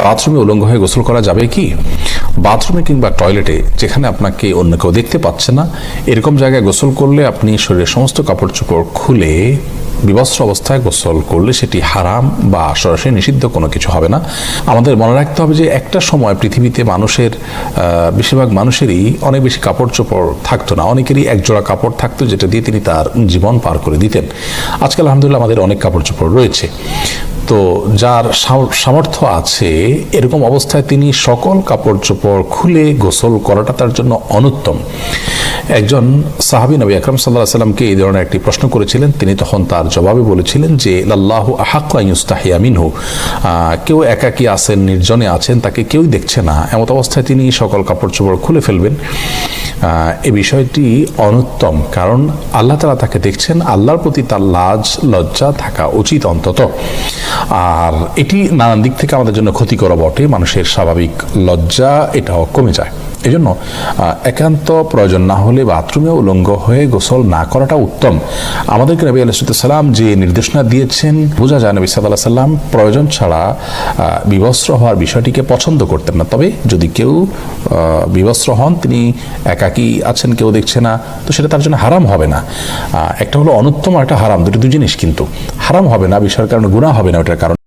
বাথরুমে উলঙ্গ হয়ে গোসল করা যাবে কি? বাথরুমে কিংবা টয়লেটে যেখানে আপনাকে অন্য কেউ দেখতে পাচ্ছে না, এরকম জায়গায় গোসল করলে আপনি শরীরের সমস্ত কাপড় চোপড় খুলে বিবস্ত্র অবস্থায় গোসল করলে সেটি হারাম বা সরাসরি নিষিদ্ধ কোনো কিছু হবে না। আমাদের মনে রাখতে হবে যে একটা সময় পৃথিবীতে মানুষের বেশিরভাগ মানুষেরই অনেক বেশি কাপড় চোপড় থাকতো না, অনেকেরই একজোড়া কাপড় থাকতো যেটা দিয়ে তিনি তার জীবন পার করে দিতেন। আজকাল আলহামদুলিল্লাহ আমাদের অনেক কাপড় চোপড় রয়েছে। তো যার সামর্থ্য আছে এরকম অবস্থায় তিনি সকল কাপড় চোপড় খুলে গোসল করাটা তার জন্য অনুত্তম। একজন সাহাবী নবী আকরাম সাল্লাল্লাহু আলাইহি সাল্লামকে এই ধরনের একটি প্রশ্ন করেছিলেন, তিনি তখন তার জবাবে বলেছিলেন যে লাল্লাহু আহাক্কু আন ইউস্তাহিয়া মিনহু, কেউ একাকী আছেন, নির্জনে আছেন, তাকে কেউই দেখছে না, এমত অবস্থায় তিনি সকল কাপড় চোপড় খুলে ফেলবেন। এই বিষয়টি অনুত্তম, কারণ আল্লাহ তাআলা তাকে দেখছেন, আল্লাহর প্রতি তার লাজ লজ্জা থাকা উচিত অন্তত। আর এটি নানান দিক থেকে আমাদের জন্য ক্ষতিকর বটে, মানুষের স্বাভাবিক লজ্জা এটাও কমে যায়। এই জন্য একান্ত প্রয়োজন না হলে বাথরুমে উলঙ্গ হয়ে গোসল না করাটা উত্তম। আমাদেরকে নবী আলাইহিস সালাম যে নির্দেশনা দিয়েছেন, বোঝা যায় নবী সাল্লাল্লাহু আলাইহি সাল্লাম প্রয়োজন ছাড়া বিবস্ত্র হওয়ার বিষয়টিকে পছন্দ করতেন না। তবে যদি কেউ বিবস্ত্র হন, তিনি একাকী আছেন, কেউ দেখছে না, তো সেটা তার জন্য হারাম হবে না। একটা হলো অনুত্তম আর একটা হারাম, দুটো দুই জিনিস, কিন্তু হারাম হবে না বিষয়ের কারণে, গুনাহ হবে না ওটার কারণে।